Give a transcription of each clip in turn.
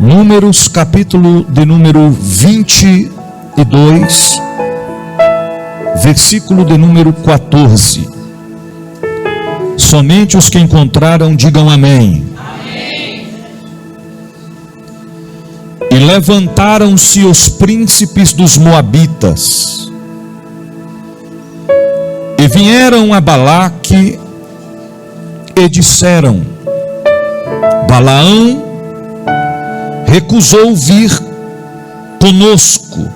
Números, capítulo de número 22, versículo de número 14. Somente os que encontraram digam amém. Amém. E levantaram-se os príncipes dos Moabitas, e vieram a Balaque, e disseram: Balaão recusou vir conosco.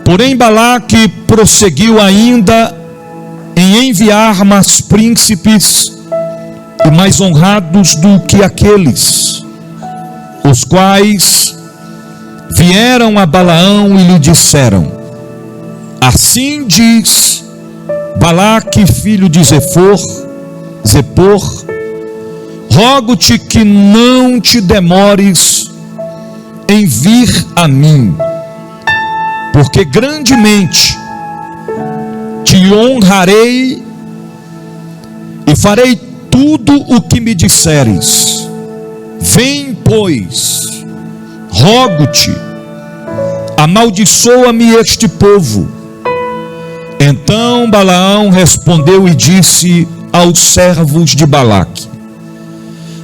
Porém Balaque prosseguiu ainda em enviar mais príncipes e mais honrados do que aqueles, os quais vieram a Balaão e lhe disseram: Assim diz Balaque, filho de Zepor, rogo-te que não te demores em vir a mim, porque grandemente te honrarei e farei tudo o que me disseres. Vem, pois, rogo-te, amaldiçoa-me este povo. Então Balaão respondeu e disse aos servos de Balaque: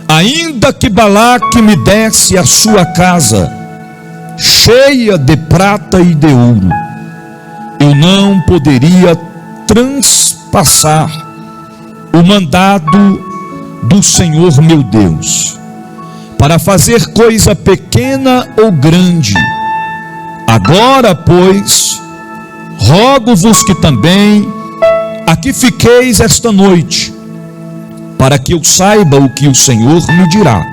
Ainda que Balaque me desse a sua casa cheia de prata e de ouro, eu não poderia transpassar o mandado do Senhor meu Deus, para fazer coisa pequena ou grande. Agora, pois, rogo-vos que também aqui fiqueis esta noite, para que eu saiba o que o Senhor me dirá.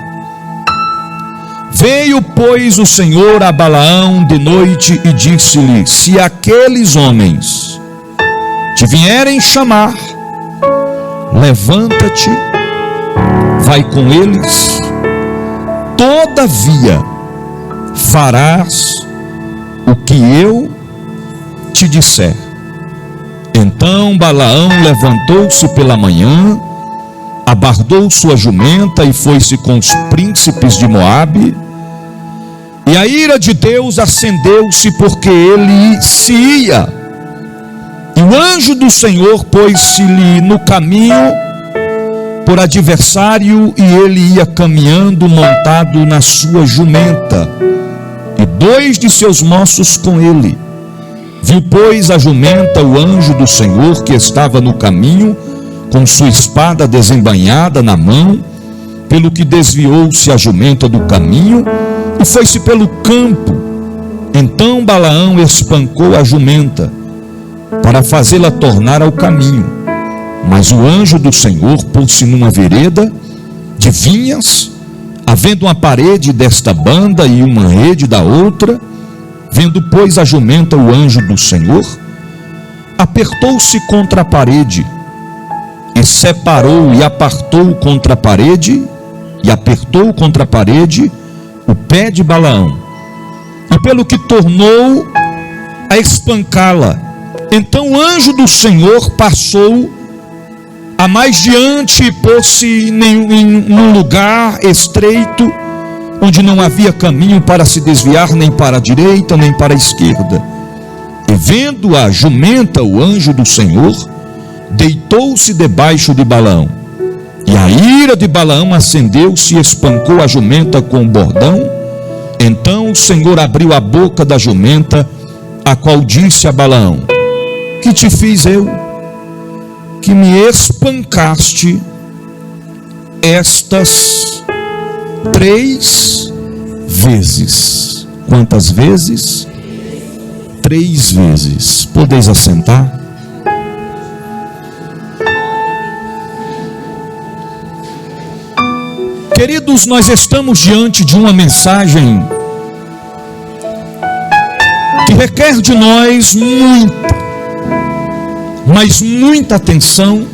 Veio, pois, o Senhor a Balaão de noite e disse-lhe: Se aqueles homens te vierem chamar, levanta-te, vai com eles, todavia farás o que eu te disser. Então Balaão levantou-se pela manhã, abardou sua jumenta e foi-se com os príncipes de Moabe. E a ira de Deus acendeu-se, porque ele se ia. E o anjo do Senhor pôs-se-lhe no caminho por adversário, e ele ia caminhando montado na sua jumenta, e 2 de seus moços com ele. Viu, pois, a jumenta o anjo do Senhor, que estava no caminho, com sua espada desembainhada na mão, pelo que desviou-se a jumenta do caminho e foi-se pelo campo. Então Balaão espancou a jumenta para fazê-la tornar ao caminho. Mas o anjo do Senhor pôs-se numa vereda de vinhas, havendo uma parede desta banda e uma rede da outra. Vendo, pois, a jumenta o anjo do Senhor, apertou-se contra a parede, e separou e apartou contra a parede, e apertou contra a parede o pé de Balaão, e pelo que tornou a espancá-la. Então o anjo do Senhor passou a mais diante e pôs-se em um lugar estreito, onde não havia caminho para se desviar nem para a direita nem para a esquerda. E vendo a jumenta o anjo do Senhor, deitou-se debaixo de Balaão. E a ira de Balaão acendeu-se e espancou a jumenta com o bordão. Então o Senhor abriu a boca da jumenta, a qual disse a Balaão: Que te fiz eu, que me espancaste estas 3 vezes? Quantas vezes? 3 vezes. Podeis assentar? Queridos, nós estamos diante de uma mensagem que requer de nós muita, mas muita atenção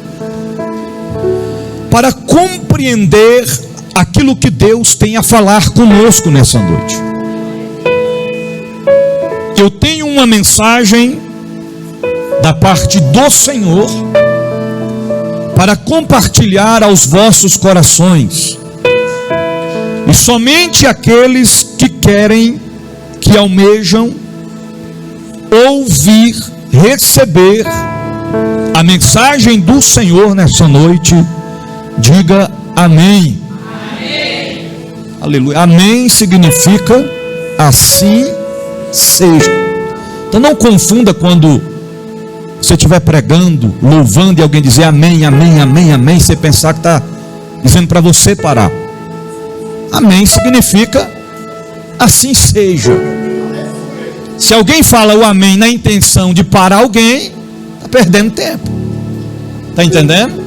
para compreender aquilo que Deus tem a falar conosco nessa noite. Eu tenho uma mensagem da parte do Senhor para compartilhar aos vossos corações, e somente aqueles que querem, que almejam ouvir, receber a mensagem do Senhor nessa noite, diga amém. Amém. Aleluia. Amém significa assim seja. Então não confunda quando você estiver pregando, louvando e alguém dizer amém, amém, amém, amém, você pensar que está dizendo para você parar. Amém significa assim seja. Se alguém fala o amém na intenção de parar alguém, está perdendo tempo. Está entendendo?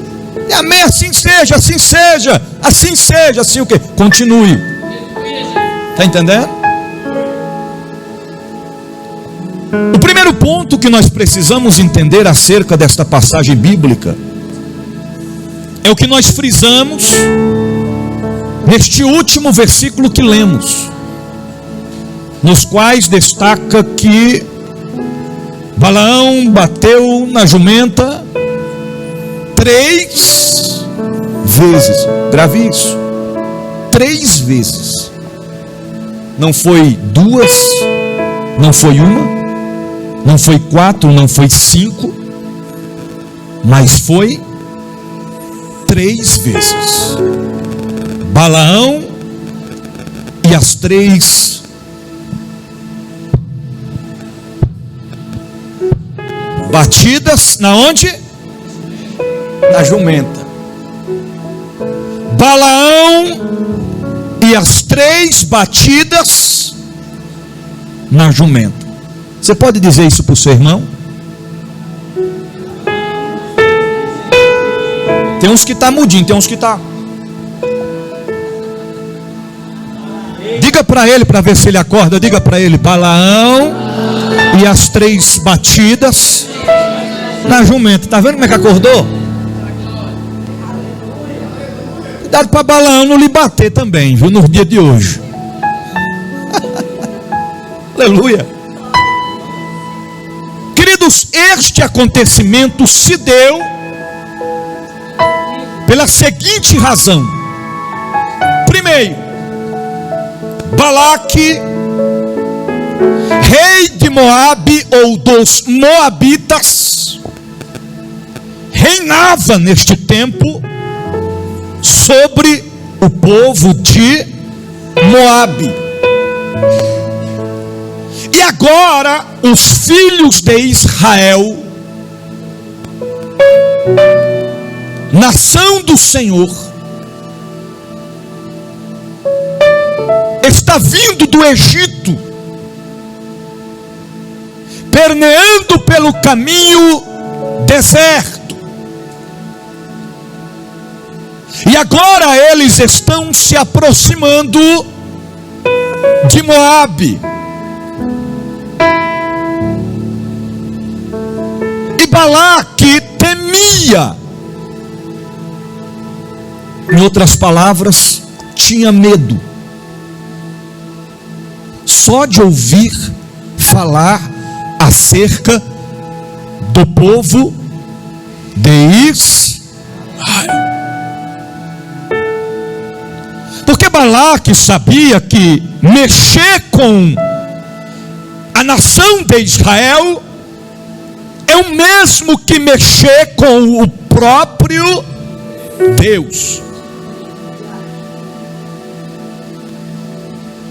E amém, assim seja, assim seja, assim seja, assim o quê? Continue. Está entendendo? O primeiro ponto que nós precisamos entender acerca desta passagem bíblica é o que nós frisamos neste último versículo que lemos, nos quais destaca que Balaão bateu na jumenta 3 vezes. Grave isso. 3 vezes. Não foi 2, não foi 1, não foi 4, não foi 5, mas foi 3 vezes. Balaão e as 3 batidas na onde? Na jumenta. Balaão e as 3 batidas na jumenta. Você pode dizer isso para o seu irmão? Tem uns que está mudinho, tem uns que está. Diga para ele, para ver se ele acorda. Diga para ele: Balaão e as 3 batidas na jumenta. Está vendo como é que acordou? Cuidado para Balaão não lhe bater também, viu, no dia de hoje. Aleluia. Queridos, este acontecimento se deu pela seguinte razão. Primeiro, Balaque, rei de Moabe ou dos Moabitas, reinava neste tempo sobre o povo de Moabe. E agora os filhos de Israel, nação do Senhor, está vindo do Egito, permeando pelo caminho deserto, e agora eles estão se aproximando de Moabe. E Balaque temia, em outras palavras, tinha medo, só de ouvir falar acerca do povo de Israel. Porque Balaque sabia que mexer com a nação de Israel é o mesmo que mexer com o próprio Deus.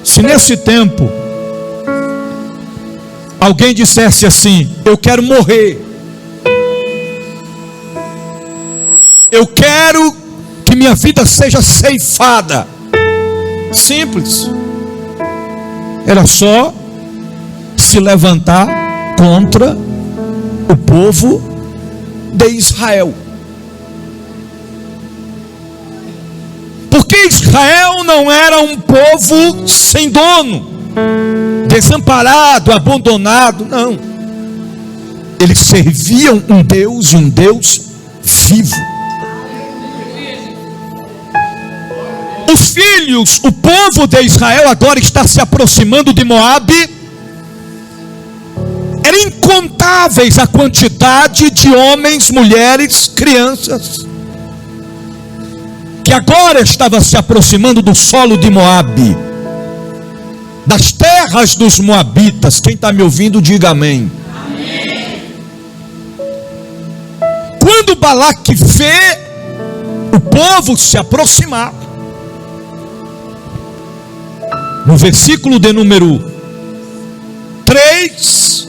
Se nesse tempo alguém dissesse assim: eu quero morrer, eu quero que minha vida seja ceifada, simples, era só se levantar contra o povo de Israel. Porque Israel não era um povo sem dono, desamparado, abandonado, não. Eles serviam um Deus, e um Deus vivo. Os filhos, o povo de Israel agora está se aproximando de Moabe. Era incontáveis a quantidade de homens, mulheres, crianças que agora estava se aproximando do solo de Moabe, das terras dos moabitas. Quem está me ouvindo, diga amém. Amém. Quando Balaque vê o povo se aproximar, no versículo de número 3,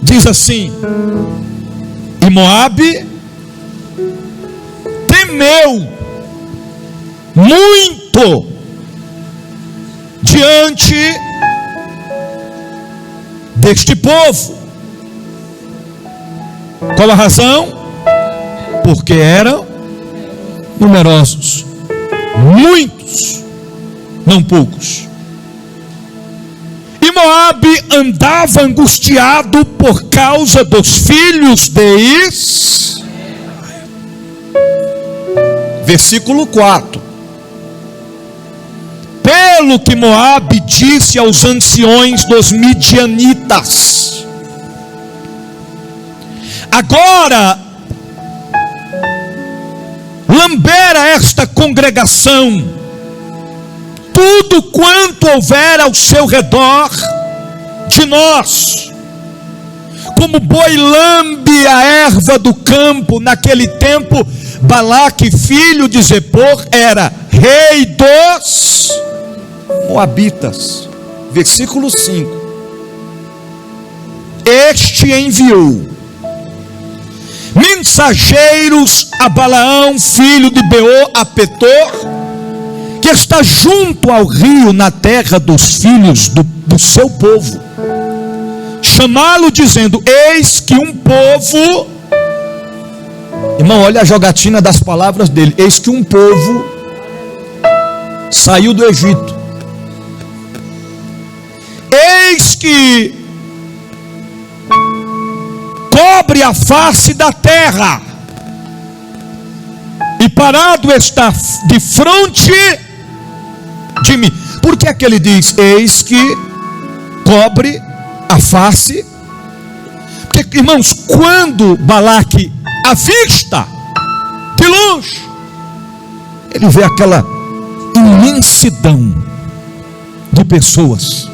diz assim: e Moabe temeu muito diante deste povo. Qual a razão? Porque eram numerosos, muitos, não poucos. E Moabe andava angustiado por causa dos filhos de Israel. Versículo 4. Pelo que Moabe disse aos anciões dos midianitas: agora lambera esta congregação tudo quanto houver ao seu redor de nós, como boi lambe a erva do campo. Naquele tempo, Balaque, filho de Zippor, era rei dos moabitas. Versículo 5. Este enviou mensageiros a Balaão, filho de Beor, a Petor, que está junto ao rio, na terra dos filhos do seu povo, chamá-lo dizendo: eis que um povo... Irmão, olha a jogatina das palavras dele. Eis que um povo saiu do Egito. Eis que cobre a face da terra, e parado está de frente de mim. Por que é que ele diz eis que cobre a face? Porque, irmãos, quando Balaque avista de longe, ele vê aquela imensidão de pessoas,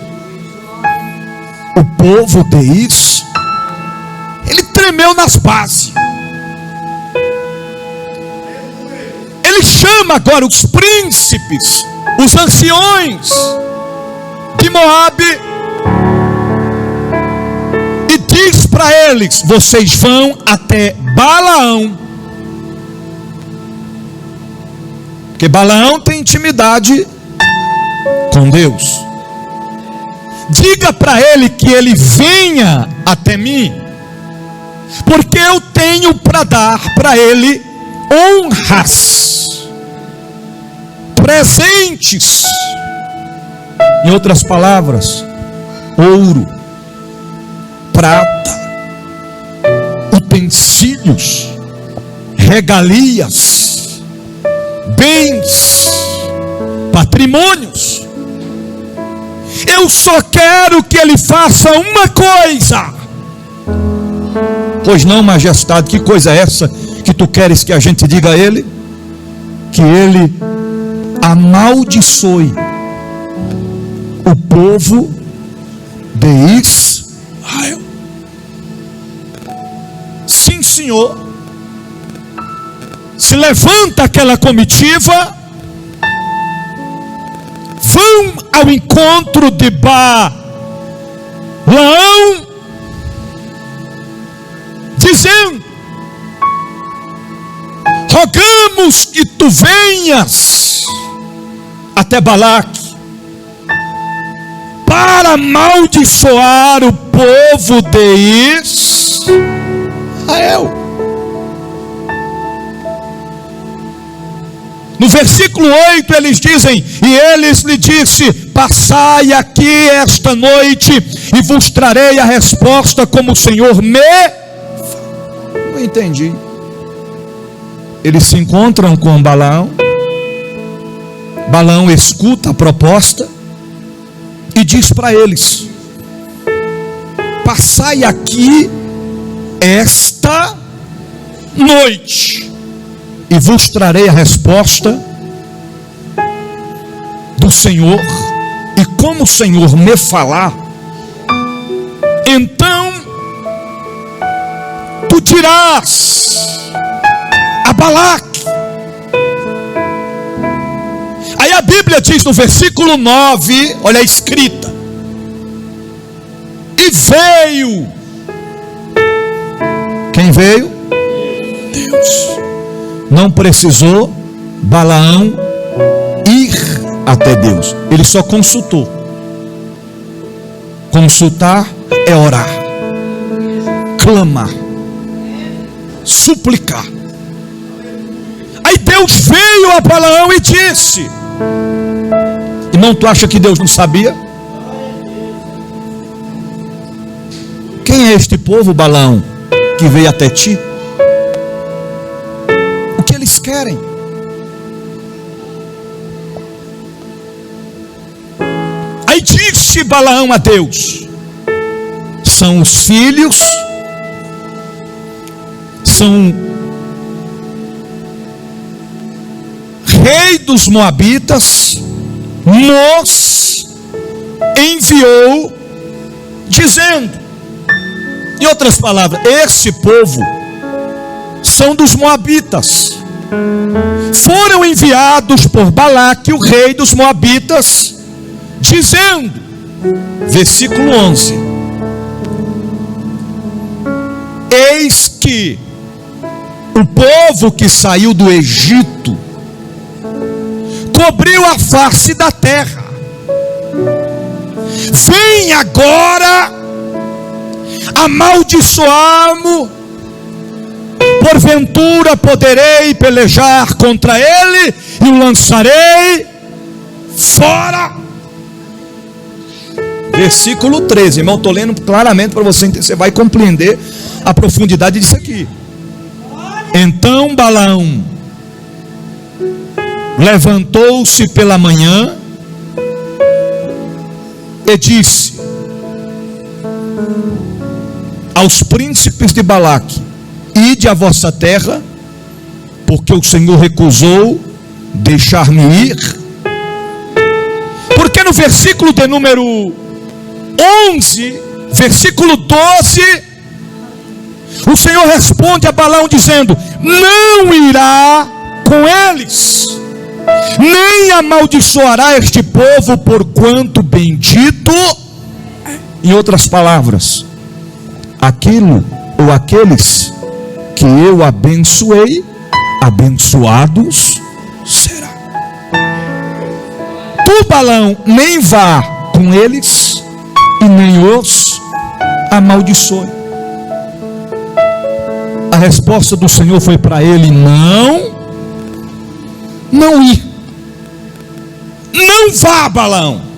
o povo de Israel. Ele tremeu nas bases. Ele chama agora os príncipes, os anciões de Moabe, e diz para eles: vocês vão até Balaão, porque Balaão tem intimidade com Deus. Diga para ele que ele venha até mim, porque eu tenho para dar para ele honras, presentes, em outras palavras, ouro, prata, utensílios, regalias, bens, patrimônios. Eu só quero que ele faça uma coisa. Pois não, majestade, que coisa é essa que tu queres que a gente diga a ele? Que ele amaldiçoe o povo de Israel. Sim, senhor. Se levanta aquela comitiva, vão ao encontro de Balaão, dizendo: rogamos que tu venhas até Balaque para amaldiçoar o povo de Israel. No versículo 8 eles dizem: e eles lhe disse: passai aqui esta noite e vos trarei a resposta como o Senhor me... Não entendi. Eles se encontram com Balaão. Balaão escuta a proposta e diz para eles: passai aqui esta noite. e vos trarei a resposta do Senhor, e como o Senhor me falar, então tu dirás a Balaque. Aí a Bíblia diz no versículo 9, olha a escrita: e veio. Quem veio? Deus. Não precisou Balaão ir até Deus, ele só consultou. Consultar é orar, clamar, suplicar. Aí Deus veio a Balaão e disse: irmão, tu acha que Deus não sabia? Quem é este povo, Balaão, que veio até ti? O que eles querem? Aí disse Balaão a Deus: são os filhos, são rei dos Moabitas, nos enviou dizendo. Em outras palavras, esse povo são dos Moabitas, foram enviados por Balaque, o rei dos Moabitas, dizendo, versículo 11: eis que o povo que saiu do Egito cobriu a face da terra, vem agora amaldiçoar-mo, porventura poderei pelejar contra ele e o lançarei fora. Versículo 13, irmão, estou lendo claramente para você entender, você vai compreender a profundidade disso aqui. Então Balaão levantou-se pela manhã e disse aos príncipes de Balaque: ide à vossa terra, porque o Senhor recusou deixar-me ir. Porque no versículo de número 11, versículo 12, o Senhor responde a Balaão dizendo: não irá com eles, nem amaldiçoará este povo, porquanto bendito. Em outras palavras, aquilo ou aqueles que eu abençoei, abençoados será. Tu, Balaão, nem vá com eles e nem os amaldiçoe. A resposta do Senhor foi para ele: não ir. Não vá, Balaão.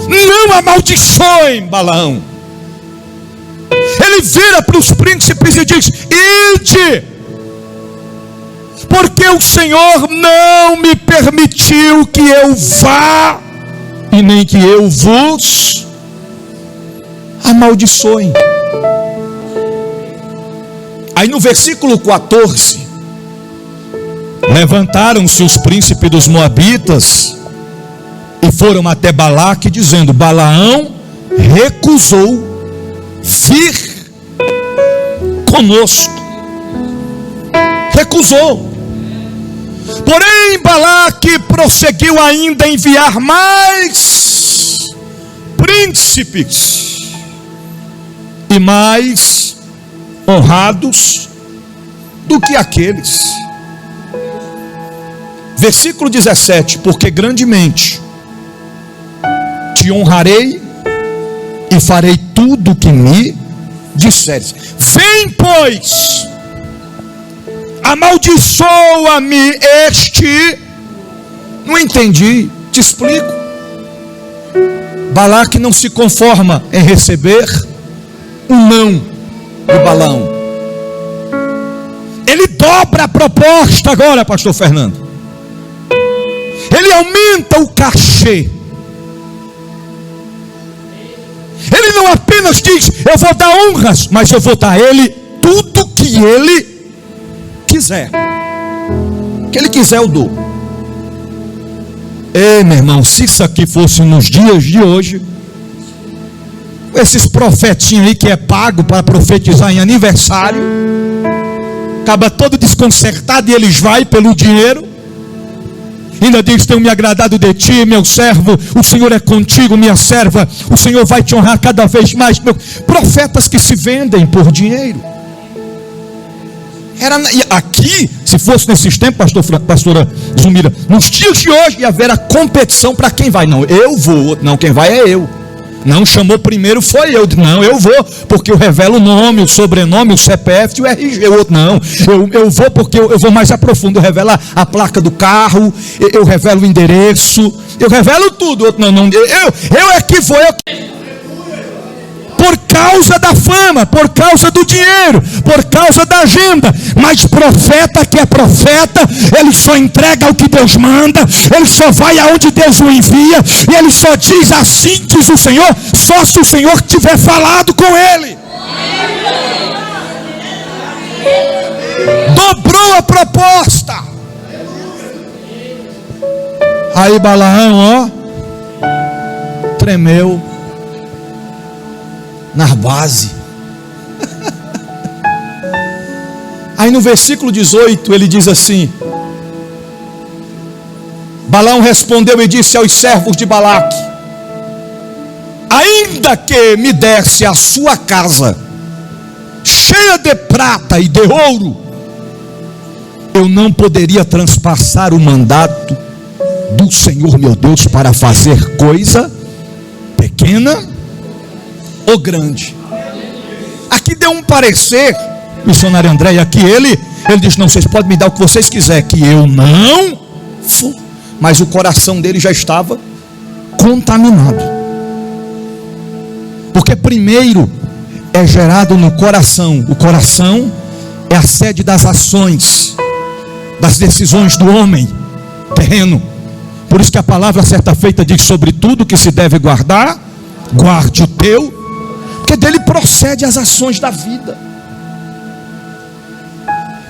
Não amaldiçoe, Balaão. Ele vira para os príncipes e diz: ide, porque o Senhor não me permitiu que eu vá, e nem que eu vos amaldiçoe. Aí no versículo 14, levantaram-se os príncipes dos Moabitas e foram até Balaque, dizendo: Balaão recusou vir conosco. Recusou. Porém Balaque prosseguiu ainda a enviar mais príncipes e mais honrados do que aqueles. Versículo 17: porque grandemente te honrarei e farei tudo o que me disseres. Vem, pois, amaldiçoa-me este. Não entendi, te explico. Balaque não se conforma em receber o não do Balaão. Ele dobra a proposta agora, pastor Fernando. Ele aumenta o cachê. Ele não apenas diz: eu vou dar honras, mas eu vou dar a ele tudo que ele quiser. O que ele quiser eu dou. Ei, meu irmão, se isso aqui fosse nos dias de hoje, esses profetinhos aí que é pago para profetizar em aniversário, acaba todo desconcertado e eles vai pelo dinheiro. Ainda diz: tenho me agradado de ti, meu servo, o Senhor é contigo, minha serva, o Senhor vai te honrar cada vez mais. Profetas que se vendem por dinheiro. Aqui, se fosse nesses tempos, pastora Zumira, nos dias de hoje ia haver a competição para quem vai. Não, eu vou. Não, quem vai é eu. Não, chamou primeiro foi eu. Não, eu vou, porque eu revelo o nome, o sobrenome, o CPF e o RG. O outro não, eu vou porque eu vou mais a profundo. Eu revelo a placa do carro, eu revelo o endereço, eu revelo tudo. O outro não, eu é que vou. Por causa da fama, por causa do dinheiro, por causa da agenda. Mas profeta que é profeta, ele só entrega o que Deus manda, ele só vai aonde Deus o envia, e ele só diz: assim diz o Senhor, só se o Senhor tiver falado com ele. Dobrou a proposta. Aí Balaão, ó, tremeu na base. Aí no versículo 18 ele diz assim: Balaão respondeu e disse aos servos de Balaque: ainda que me desse a sua casa cheia de prata e de ouro, eu não poderia transpassar o mandato do Senhor meu Deus para fazer coisa pequena ou grande. Aqui deu um parecer, missionário André, aqui ele disse: não, vocês podem me dar o que vocês quiserem, que eu não for. Mas o coração dele já estava contaminado, porque primeiro é gerado no coração. O coração é a sede das ações, das decisões do homem terreno. Por isso que a palavra certa feita diz: sobre tudo que se deve guardar, guarde o teu, porque dele procede as ações da vida.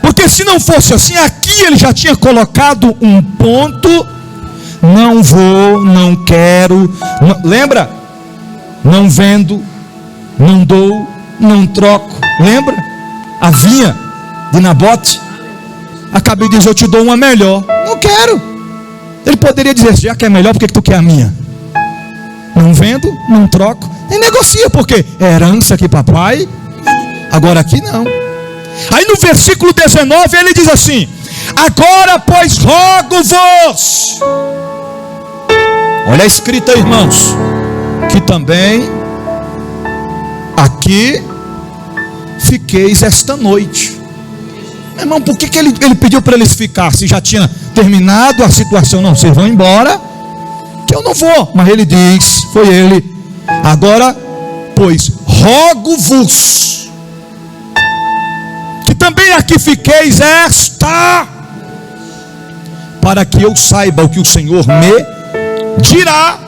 Porque se não fosse assim, aqui ele já tinha colocado um ponto: não vou, não quero, não, lembra? Não vendo, não dou, não troco. Lembra? A vinha de Nabote. Acabei de dizer: eu te dou uma melhor. Não quero. Ele poderia dizer: já que é melhor, por que tu quer a minha? Não vendo, não troco, nem negocia, porque é herança aqui, papai. Agora aqui não. Aí no versículo 19 ele diz assim: agora pois rogo-vos. Olha a escrita, irmãos, que também aqui fiqueis esta noite. Meu irmão, por que ele pediu para eles ficar, se já tinha terminado a situação? Não, vocês vão embora, que eu não vou. Mas ele diz, foi ele: agora pois rogo-vos que também aqui fiqueis esta, para que eu saiba o que o Senhor me dirá.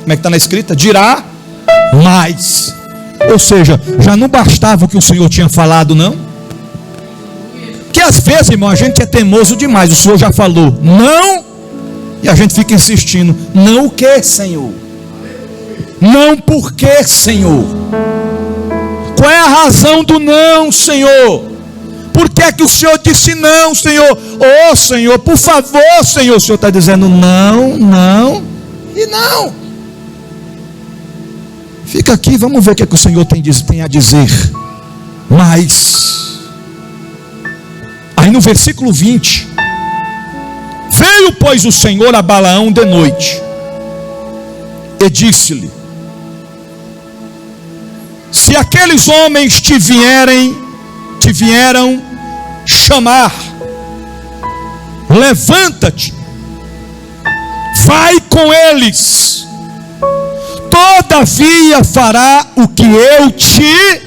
Como é que está na escrita? Dirá mais. Ou seja, já não bastava o que o Senhor tinha falado, não? Que às vezes, irmão, a gente é teimoso demais. O Senhor já falou não, e a gente fica insistindo. Não o que, Senhor? Não por que, Senhor? Qual é a razão do não, Senhor? Por que é que o Senhor disse não, Senhor? Oh, Senhor, por favor, Senhor. O Senhor está dizendo não, não e não. Fica aqui, vamos ver o que é que o Senhor tem a dizer. Mas aí no versículo 20: veio pois o Senhor a Balaão de noite e disse-lhe: se aqueles homens te vieram chamar, levanta-te, vai com eles, todavia fará o que eu te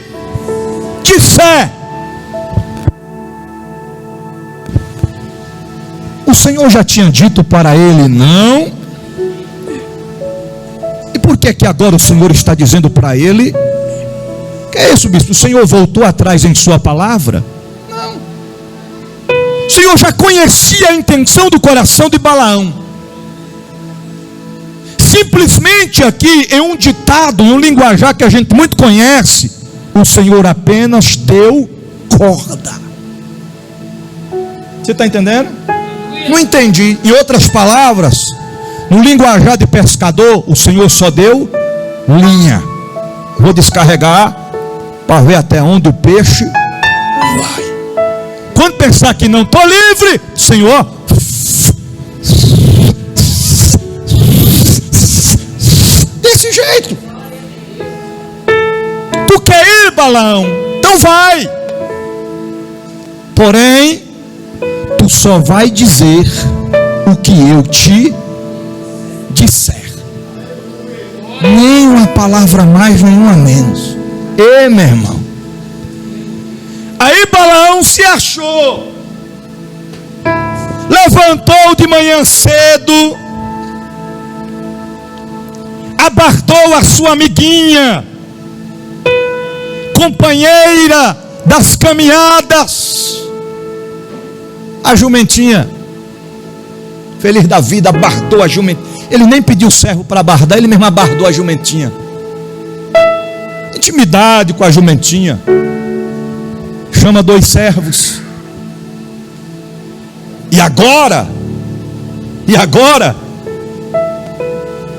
disser. O Senhor já tinha dito para ele não. E por que que agora o Senhor está dizendo para ele? Que é isso, bispo? O Senhor voltou atrás em sua palavra? Não. O Senhor já conhecia a intenção do coração de Balaão. Simplesmente aqui, em um ditado, em um linguajar que a gente muito conhece, o Senhor apenas deu corda. Você está entendendo? Não entendi. Em outras palavras, no linguajar de pescador, o Senhor só deu linha. Vou descarregar para ver até onde o peixe vai. Quando pensar que não estou livre, Senhor, desse jeito. Tu quer ir, Balaão? Então vai. Porém, tu só vai dizer o que eu te disser. Nem uma palavra mais, nenhuma menos. Ei, meu irmão. Aí Balaão se achou. Levantou de manhã cedo. Abardou a sua amiguinha, companheira das caminhadas, a jumentinha. Feliz da vida, abardou a jumentinha. Ele nem pediu servo para abardar, ele mesmo abardou a jumentinha. Intimidade com a jumentinha. Chama 2 servos. E agora?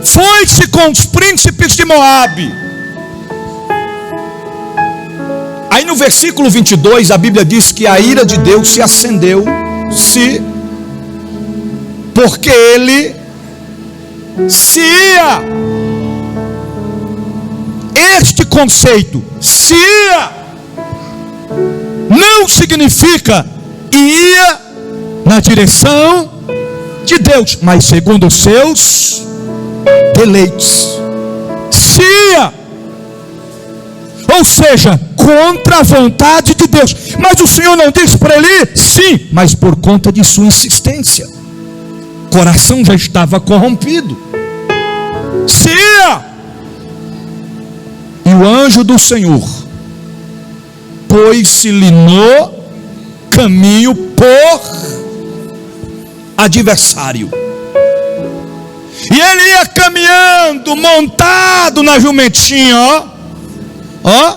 Foi-se com os príncipes de Moabe. Aí no versículo 22 a Bíblia diz que a ira de Deus se acendeu, porque ele se ia. Este conceito, se ia, não significa ia na direção de Deus, mas segundo os seus deleites. Se ia, ou seja, contra a vontade de Deus. Mas o Senhor não disse para ele ir? Sim, mas por conta de sua insistência. O coração já estava corrompido. Se ia. E o anjo do Senhor pôs-se-lhe no caminho por adversário. E ele ia caminhando, montado na jumentinha, ó.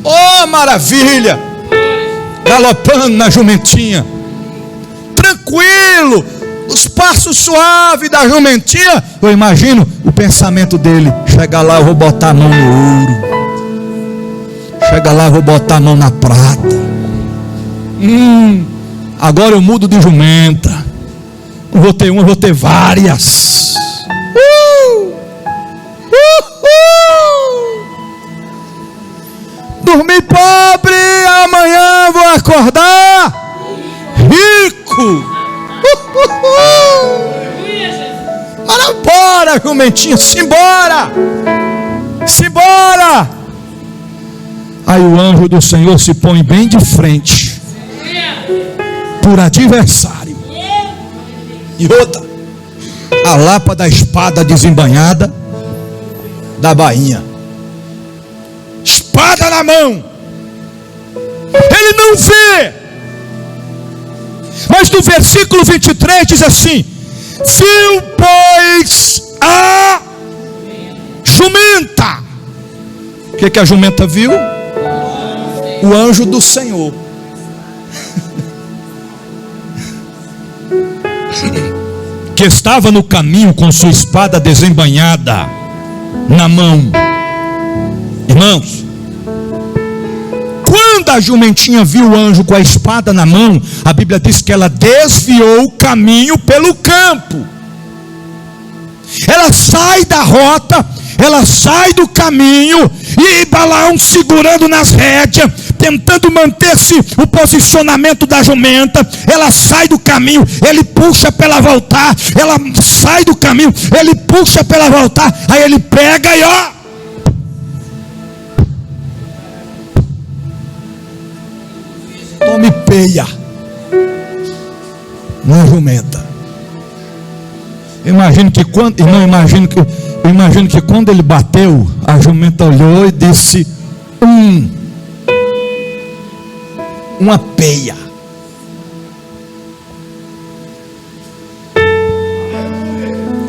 Oh, maravilha! Galopando na jumentinha, tranquilo, os passos suaves da jumentinha. Eu imagino o pensamento dele: chega lá, eu vou botar a mão no ouro. Chega lá, eu vou botar a mão na prata. Agora eu mudo de jumenta. Não vou ter uma, vou ter várias. Dormi pobre, amanhã vou acordar rico. Mas bora, jumentinha, simbora. Simbora. Aí o anjo do Senhor se põe bem de frente, por adversário. E outra, a lapa da espada desembainhada da bainha, espada na mão. Ele não vê. Mas no versículo 23 diz assim: viu, pois, a jumenta. O que a jumenta viu? O anjo do Senhor. Que estava no caminho com sua espada desembainhada na mão. Irmãos, quando a jumentinha viu o anjo com a espada na mão, a Bíblia diz que ela desviou o caminho pelo campo. Ela sai da rota, ela sai do caminho, e Balaão segurando nas rédeas, tentando manter-se o posicionamento da jumenta. Ela sai do caminho, ele puxa para ela voltar. Ela sai do caminho, ele puxa para ela voltar. Aí ele pega e ó, tome peia na jumenta. Eu imagino que quando ele bateu, a jumenta olhou e disse: uma peia.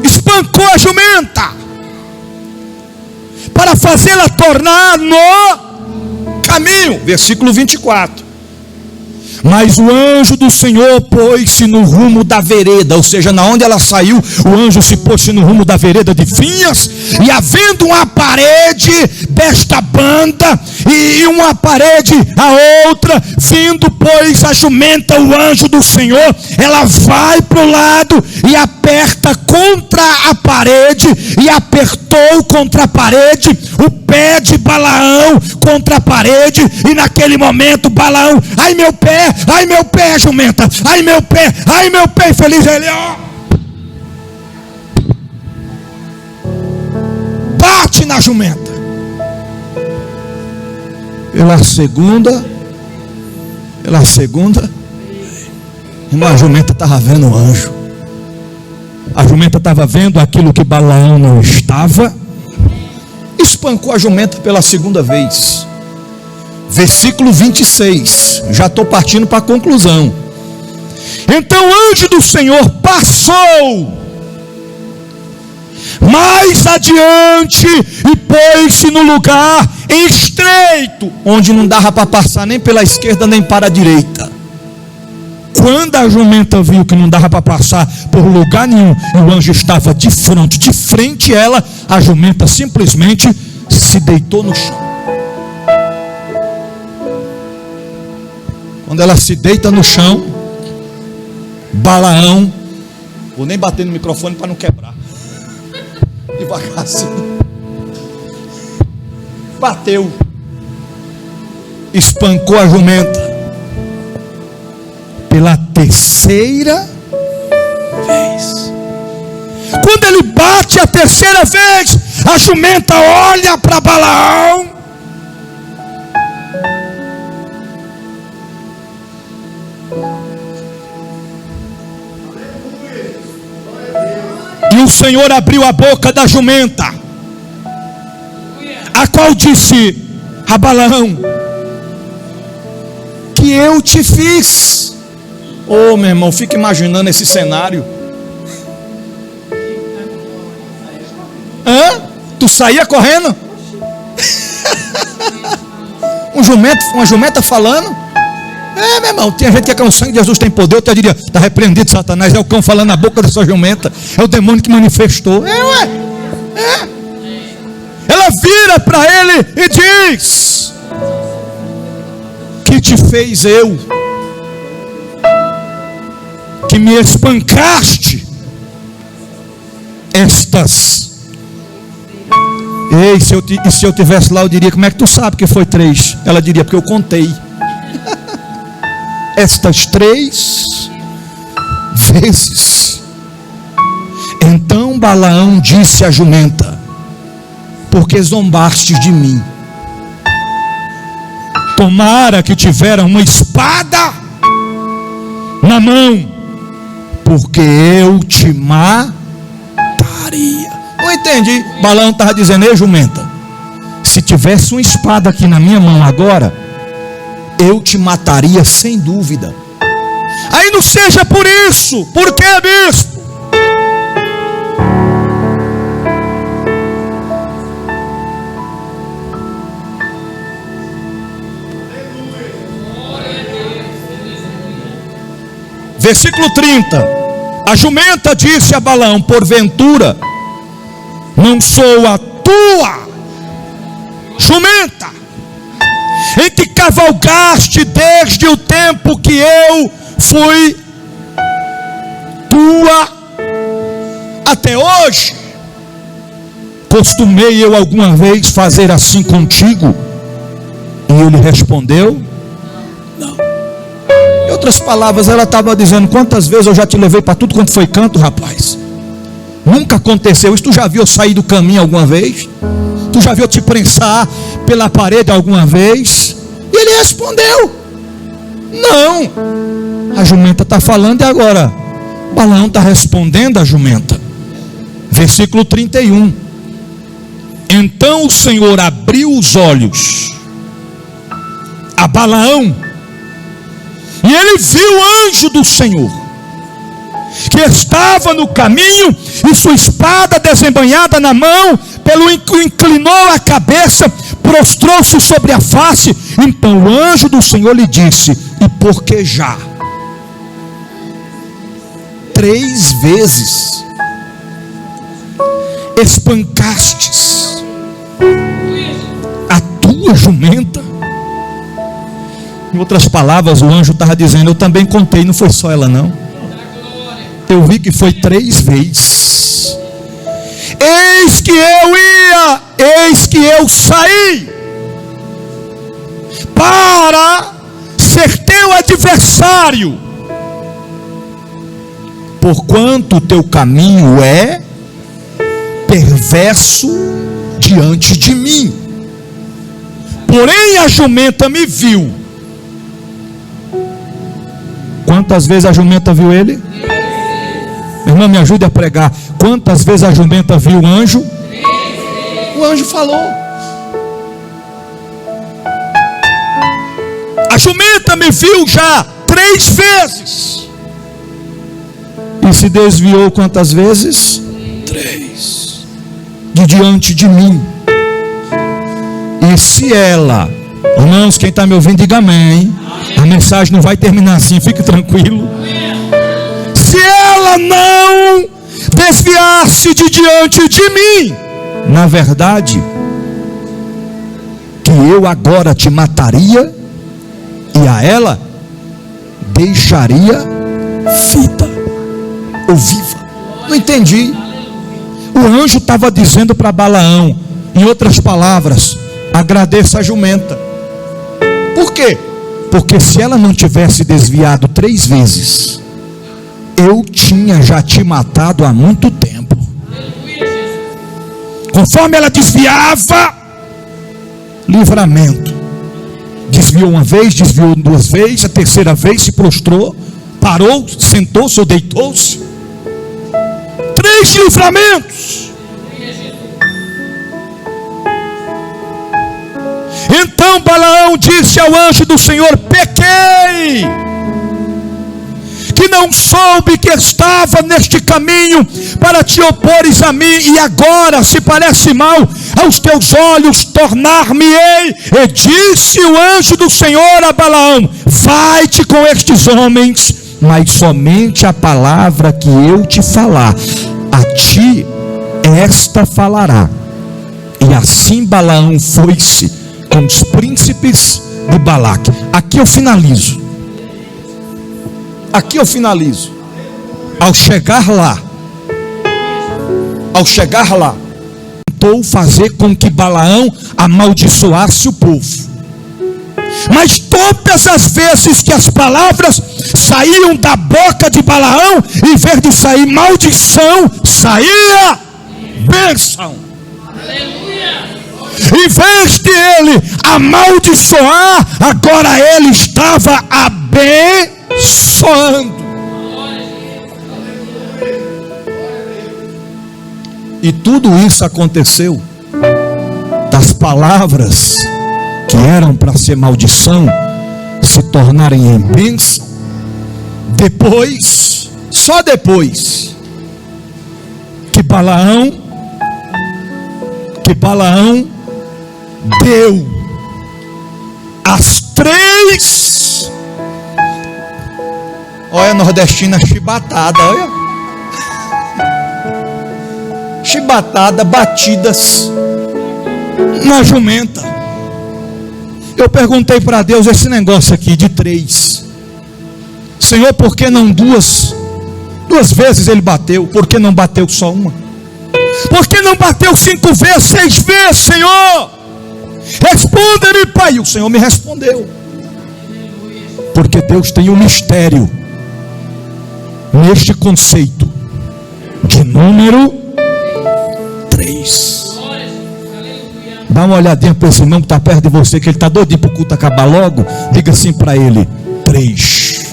Espancou a jumenta para fazê-la tornar no caminho. Versículo 24. Mas o anjo do Senhor pôs-se no rumo da vereda, ou seja, na onde ela saiu, o anjo se pôs-se no rumo da vereda de vinhas, e havendo uma parede desta banda e uma parede a outra, vindo pois a jumenta, o anjo do Senhor, ela vai para o lado e aperta contra a parede, e apertou contra a parede o pé de Balaão contra a parede, e naquele momento Balaão, ai meu pé, jumenta, ai meu pé, infeliz ele, ó, bate na jumenta. Pela segunda, irmão, a jumenta estava vendo o anjo. A jumenta estava vendo aquilo que Balaão não estava. Espancou a jumenta pela segunda vez. Versículo 26. Já estou partindo para a conclusão. Então o anjo do Senhor passou mais adiante e pôs-se no lugar estreito, onde não dava para passar nem pela esquerda nem para a direita. Quando a jumenta viu que não dava para passar por lugar nenhum, e o anjo estava de frente a ela, a jumenta simplesmente se deitou no chão. Quando ela se deita no chão, Balaão, vou nem bater no microfone para não quebrar, devagarzinho, bateu, espancou a jumenta pela terceira vez. Quando ele bate a terceira vez, a jumenta olha para Balaão, e o Senhor abriu a boca da jumenta, a qual disse a Balaão: que eu te fiz. Oh, meu irmão, fica imaginando esse cenário. Tu saía correndo? Uma jumenta falando? Meu irmão, tinha gente que é o sangue de Jesus tem poder. Eu até diria, está repreendido Satanás. É o cão falando na boca dessa jumenta. É o demônio que manifestou. Ela vira para ele e diz: que te fez eu, que me espancaste estas. Ei, se eu tivesse lá, eu diria: como é que tu sabe que foi 3? Ela diria: porque eu contei. Estas 3 vezes. Então Balaão disse à jumenta: porque zombastes de mim? Tomara que tivera uma espada na mão, porque eu te mataria. Não entendi. Balaão estava dizendo: ei, jumenta, se tivesse uma espada aqui na minha mão agora, eu te mataria sem dúvida. Aí não seja por isso. Por que, bispo? Versículo 30. A jumenta disse a Balaão: porventura não sou a tua jumenta, em que cavalgaste desde o tempo que eu fui tua até hoje? Costumei eu alguma vez fazer assim contigo? E ele respondeu: não. Em outras palavras, ela estava dizendo: quantas vezes eu já te levei para tudo quanto foi canto, rapaz? Nunca aconteceu isso. Tu já viu eu sair do caminho alguma vez? Tu já viu eu te prensar pela parede alguma vez? E ele respondeu: não. A jumenta está falando, e agora Balaão está respondendo a jumenta. Versículo 31. Então o Senhor abriu os olhos a Balaão, e ele viu o anjo do Senhor, que estava no caminho, e sua espada desembainhada na mão, pelo inclinou a cabeça, prostrou-se sobre a face. Então o anjo do Senhor lhe disse: e por que já 3 vezes espancastes a tua jumenta? Em outras palavras, o anjo estava dizendo: eu também contei, não foi só ela não. Eu vi que foi 3 vezes. Eis que eu saí para ser teu adversário, porquanto o teu caminho é perverso diante de mim. Porém a jumenta me viu. Quantas vezes a jumenta viu ele? Irmão, me ajude a pregar. Quantas vezes a jumenta viu o anjo? O anjo falou. A jumenta me viu já 3 vezes. E se desviou quantas vezes? 3. De diante de mim. E se ela, irmãos, quem está me ouvindo, diga amém. A mensagem não vai terminar assim, fique tranquilo. Se ela não desviar-se de diante de mim, na verdade, que eu agora te mataria, e a ela deixaria vida ou viva. Não entendi. O anjo estava dizendo para Balaão, em outras palavras: agradeça a jumenta. Por quê? Porque se ela não tivesse desviado 3 vezes, eu tinha já te matado há muito tempo. Conforme ela desviava, livramento. Desviou uma vez, desviou 2 vezes, a 3ª vez se prostrou, parou, sentou-se ou deitou-se. 3 livramentos. Então Balaão disse ao anjo do Senhor: pequei, que não soube que estava neste caminho para te opores a mim, e agora, se parece mal aos teus olhos, tornar-me-ei. E disse o anjo do Senhor a Balaão: vai-te com estes homens, mas somente a palavra que eu te falar, a ti esta falará. E assim Balaão foi-se com os príncipes de Balaque. Aqui eu finalizo. Ao chegar lá, tentou fazer com que Balaão amaldiçoasse o povo. Mas todas as vezes que as palavras saíam da boca de Balaão, em vez de sair maldição, saía bênção. Aleluia. Em vez de ele amaldiçoar, agora ele estava abençoando. E tudo isso aconteceu das palavras que eram para ser maldição se tornarem em bênção. Depois, só depois que Balaão deu as 3, olha, nordestina, chibatada, olha, chibatada, batidas na jumenta. Eu perguntei para Deus esse negócio aqui de 3, Senhor, por que não 2? 2 vezes ele bateu, por que não bateu só uma? Por que não bateu 5 vezes, 6 vezes, Senhor? Responda-me, Pai. E o Senhor me respondeu. Porque Deus tem um mistério neste conceito de número 3. Dá uma olhadinha para esse irmão que está perto de você, que ele está doidinho para o culto acabar logo. Diga assim para ele: 3.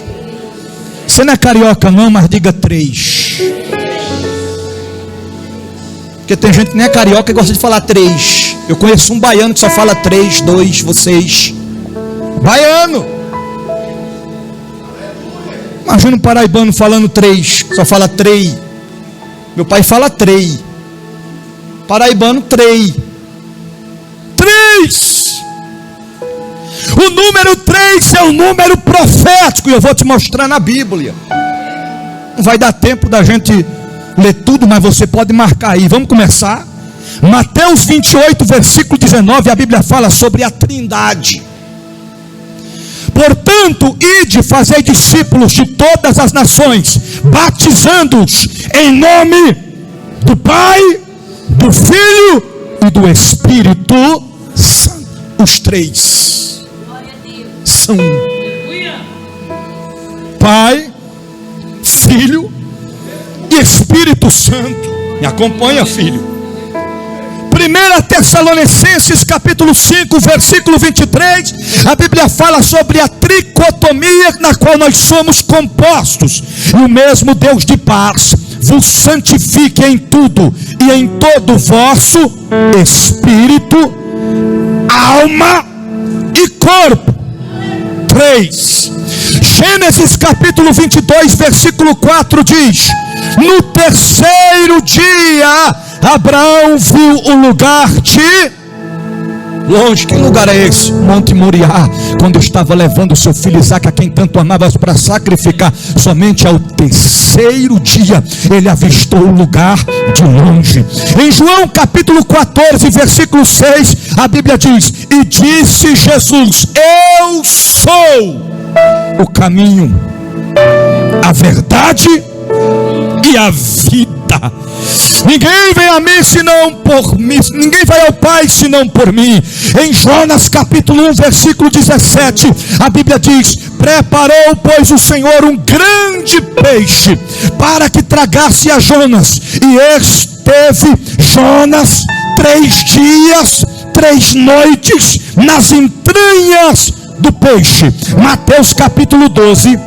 Você não é carioca não, mas diga 3. Porque tem gente que nem é carioca e gosta de falar 3. Eu conheço um baiano que só fala 3, 2, vocês. Baiano. Imagina um paraibano falando três, só fala trei. Meu pai fala trei. Paraibano trei. Três. O número 3 é o número profético, e eu vou te mostrar na Bíblia. Não vai dar tempo da gente ler tudo, mas você pode marcar aí. Vamos começar. Mateus 28, versículo 19, a Bíblia fala sobre a Trindade. Portanto, ide, fazei discípulos de todas as nações, batizando-os em nome do Pai, do Filho e do Espírito Santo. Os três são Pai, Filho e Espírito Santo. Me acompanha, filho. 1 Tessalonicenses capítulo 5, versículo 23, a Bíblia fala sobre a tricotomia na qual nós somos compostos. E o mesmo Deus de paz vos santifique em tudo e em todo o vosso espírito, alma e corpo. 3. Gênesis capítulo 22, versículo 4 diz: no terceiro dia Abraão viu o lugar de longe. Que lugar é esse? Monte Moriá. Quando estava levando o seu filho Isaque, a quem tanto amava, para sacrificar. Somente ao terceiro dia ele avistou o lugar de longe. Em João capítulo 14, versículo 6, a Bíblia diz: e disse Jesus: eu sou o caminho, a verdade e a vida. Ninguém vem a mim senão por mim. Ninguém vai ao Pai senão por mim. Em Jonas capítulo 1, versículo 17, a Bíblia diz: preparou, pois, o Senhor um grande peixe para que tragasse a Jonas. E esteve Jonas 3 dias, 3 noites nas entranhas do peixe. Mateus capítulo 12,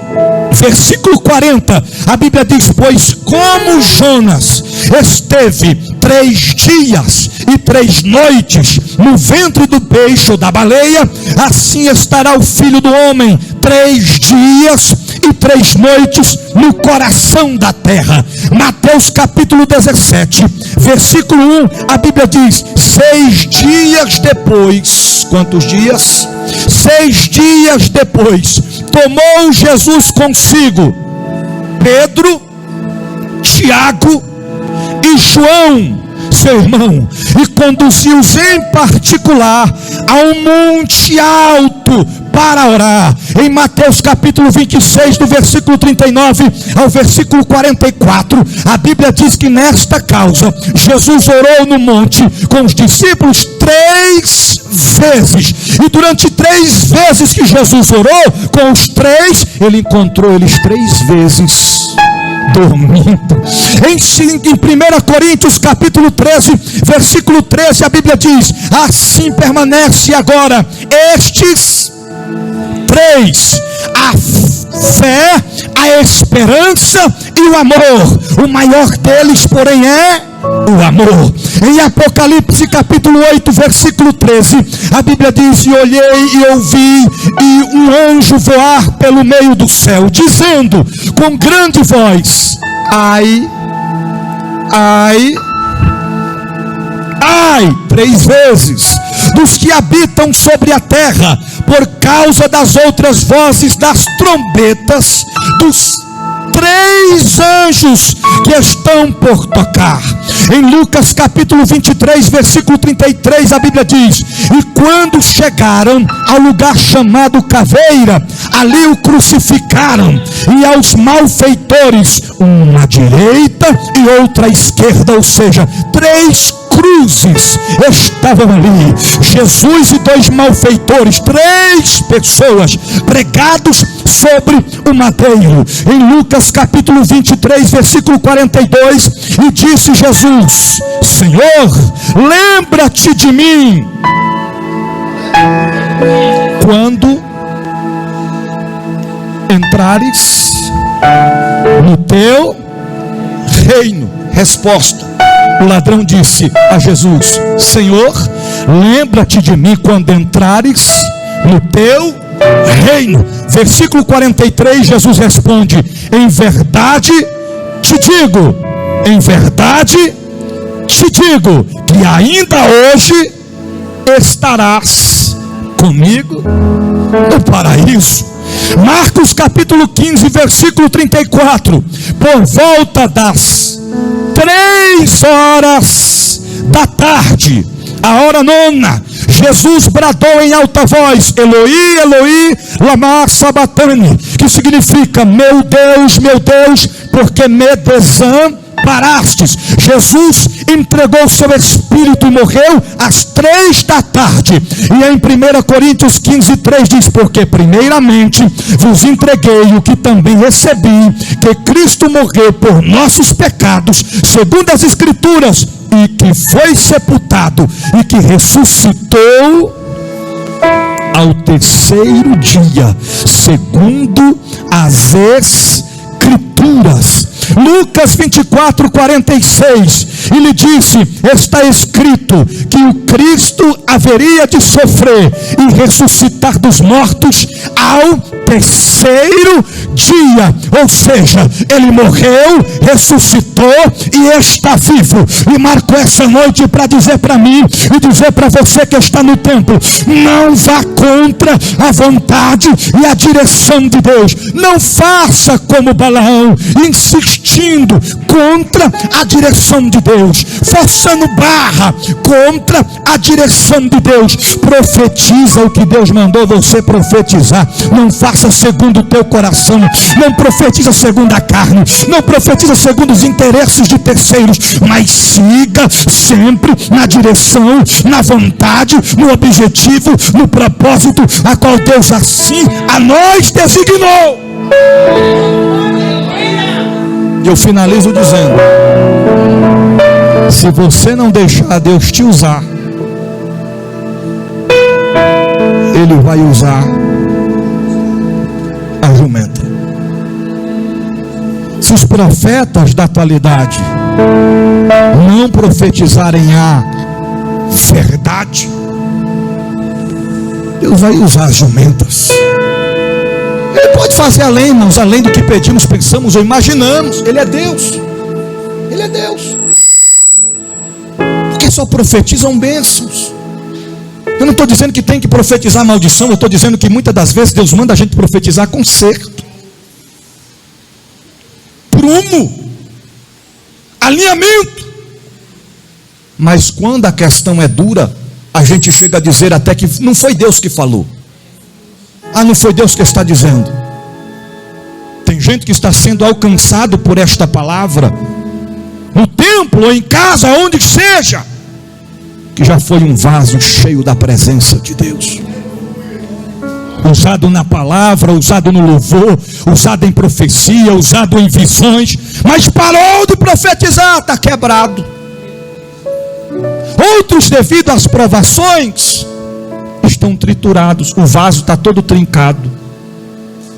versículo 40, a Bíblia diz: pois como Jonas esteve 3 dias e 3 noites no ventre do peixe ou da baleia, assim estará o Filho do Homem 3 dias e 3 noites no coração da terra. Mateus capítulo 17, versículo 1, a Bíblia diz: 6 dias depois, quantos dias? 6 dias depois, tomou Jesus consigo Pedro, Tiago e João, seu irmão, e conduziu-os em particular a um monte alto para orar. Em Mateus capítulo 26, do versículo 39 ao versículo 44, a Bíblia diz que nesta causa Jesus orou no monte com os discípulos 3 vezes, e durante 3 vezes que Jesus orou com os 3, ele encontrou eles 3 vezes dormindo. Em 1 Coríntios capítulo 13, versículo 13, a Bíblia diz: assim permanece agora estes 3: a fé, a esperança e o amor. O maior deles, porém, é o amor. Em Apocalipse capítulo 8, versículo 13, a Bíblia diz: e olhei e ouvi e um anjo voar pelo meio do céu, dizendo com grande voz: ai, ai, ai, 3 vezes, dos que habitam sobre a terra, por causa das outras vozes das trombetas dos 3 anjos que estão por tocar. Em Lucas capítulo 23, versículo 33, a Bíblia diz: e quando chegaram ao lugar chamado Caveira, ali o crucificaram, e aos malfeitores, uma à direita e outra à esquerda, ou seja, 3 cruzes estavam ali. Jesus e 2 malfeitores, 3 pessoas pregados sobre o madeiro. Em Lucas capítulo 23, versículo 42, e disse Jesus: Senhor, lembra-te de mim quando entrares no teu reino. Resposta: o ladrão disse a Jesus: Senhor, lembra-te de mim quando entrares no teu reino. Versículo 43, Jesus responde: em verdade te digo, em verdade te digo, que ainda hoje estarás comigo no paraíso. Marcos capítulo 15, versículo 34. Por volta das 3h da tarde, a hora nona, Jesus bradou em alta voz: Eloi, Eloi, lama sabachthani, que significa: meu Deus, por que me desamparastes? Jesus entregou seu espírito e morreu às 3 da tarde. E em 1 Coríntios 15:3 diz: porque primeiramente vos entreguei o que também recebi, que Cristo morreu por nossos pecados, segundo as Escrituras, e que foi sepultado, e que ressuscitou ao terceiro dia, segundo as Escrituras. Lucas 24:46, ele disse: está escrito que o Cristo haveria de sofrer e ressuscitar dos mortos ao terceiro dia. Ou seja, ele morreu, ressuscitou e está vivo. E marcou essa noite para dizer para mim e dizer para você que está no templo: não vá contra a vontade e a direção de Deus. Não faça como Balaão, insistindo contra a direção de Deus, forçando barra contra a direção de Deus. Profetiza o que Deus mandou você profetizar. Não faça segundo o teu coração, não profetiza segundo a carne, não profetiza segundo os interesses de terceiros, mas siga sempre na direção, na vontade, no objetivo, no propósito a qual Deus assim a nós designou. Eu finalizo dizendo: se você não deixar Deus te usar, Ele vai usar a jumenta. Se os profetas da atualidade não profetizarem a verdade, Deus vai usar as jumentas. Ele pode fazer além, irmãos, além do que pedimos, pensamos ou imaginamos. Ele é Deus. Ele é Deus. Porque só profetizam bênçãos. Eu não estou dizendo que tem que profetizar maldição. Eu estou dizendo que muitas das vezes Deus manda a gente profetizar conserto, prumo, alinhamento. Mas quando a questão é dura, a gente chega a dizer até que não foi Deus que falou. Não foi Deus que está dizendo. Tem gente que está sendo alcançado por esta palavra, no templo ou em casa, onde seja, que já foi um vaso cheio da presença de Deus, usado na palavra, usado no louvor, usado em profecia, usado em visões, mas parou de profetizar, está quebrado. Outros, devido às provações, estão triturados, o vaso está todo trincado,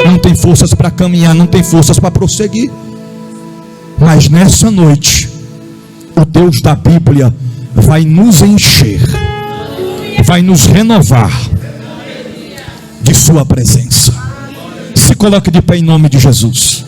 não tem forças para caminhar, não tem forças para prosseguir. Mas nessa noite, o Deus da Bíblia vai nos encher, vai nos renovar de sua presença. Se coloque de pé em nome de Jesus.